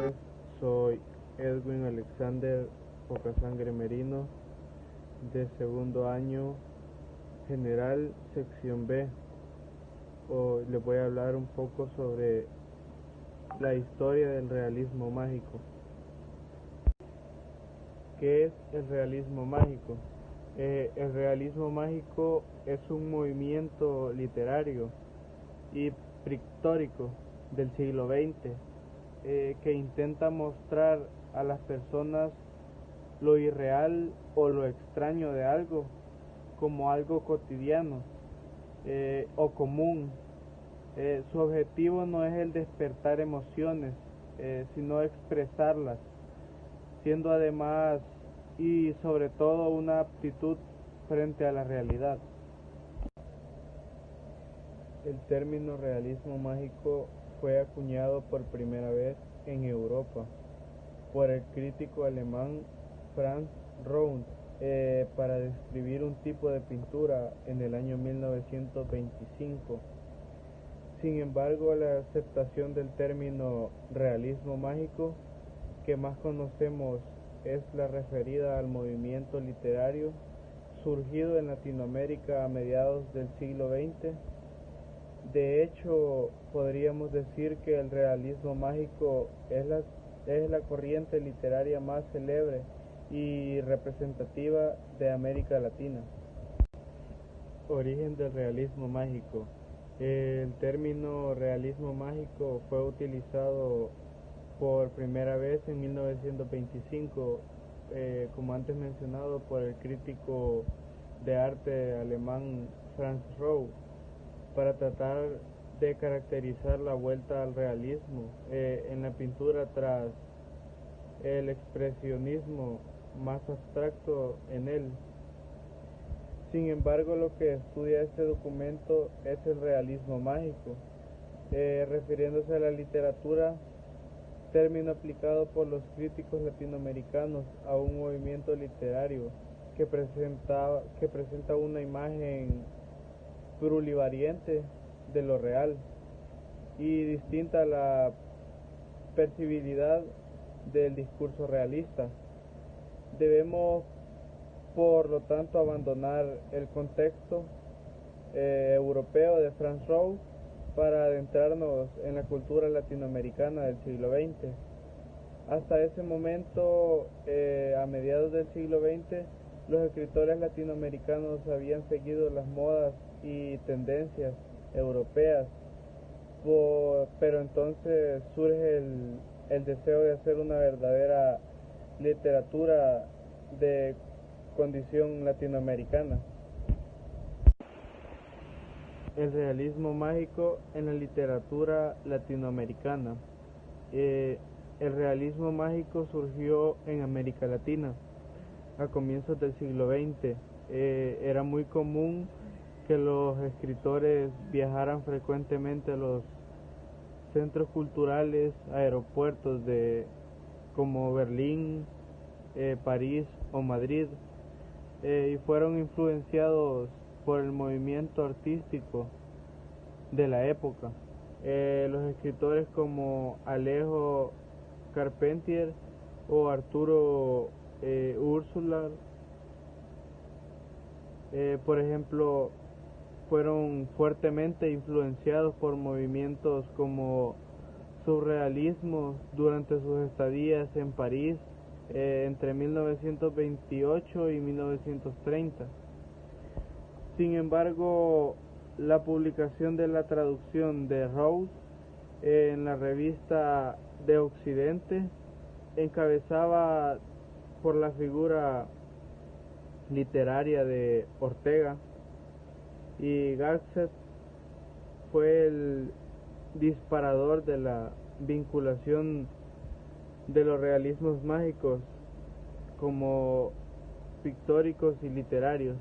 tardes, soy Edwin Alexander Pocasangre Merino, de segundo año general, sección B. Hoy les voy a hablar un poco sobre la historia del realismo mágico. ¿Qué es el realismo mágico? El realismo mágico es un movimiento literario y pictórico del siglo XX que intenta mostrar a las personas lo irreal o lo extraño de algo como algo cotidiano o común. Su objetivo no es el despertar emociones, sino expresarlas, siendo además y sobre todo una aptitud frente a la realidad. El término realismo mágico fue acuñado por primera vez en Europa por el crítico alemán Franz Rund para describir un tipo de pintura en el año 1925. Sin embargo, la aceptación del término realismo mágico que más conocemos es la referida al movimiento literario surgido en Latinoamérica a mediados del siglo XX. De hecho, podríamos decir que el realismo mágico es la corriente literaria más célebre y representativa de América Latina. Origen del realismo mágico. El término realismo mágico fue utilizado por primera vez en 1925, como antes mencionado, por el crítico de arte alemán Franz Rou, para tratar de caracterizar la vuelta al realismo en la pintura tras el expresionismo más abstracto en él. Sin embargo, lo que estudia este documento es el realismo mágico, refiriéndose a la literatura, término aplicado por los críticos latinoamericanos a un movimiento literario que presenta una imagen plurivariante de lo real y distinta a la percibilidad del discurso realista. Debemos, por lo tanto, abandonar el contexto europeo de Franz Rou para adentrarnos en la cultura latinoamericana del siglo XX. Hasta ese momento, a mediados del siglo XX, los escritores latinoamericanos habían seguido las modas y tendencias europeas, pero entonces surge el deseo de hacer una verdadera literatura de condición latinoamericana. El realismo mágico en la literatura latinoamericana. El realismo mágico surgió en América Latina a comienzos del siglo XX. Era muy común que los escritores viajaran frecuentemente a los centros culturales, aeropuertos como Berlín, París o Madrid, y fueron influenciados por el movimiento artístico de la época. Los escritores como Alejo Carpentier o Arturo Úrsula, por ejemplo, fueron fuertemente influenciados por movimientos como surrealismo durante sus estadías en París entre 1928 y 1930. Sin embargo, la publicación de la traducción de Rose en la revista de Occidente, encabezada por la figura literaria de Ortega y Gasset, fue el disparador de la vinculación de los realismos mágicos como pictóricos y literarios.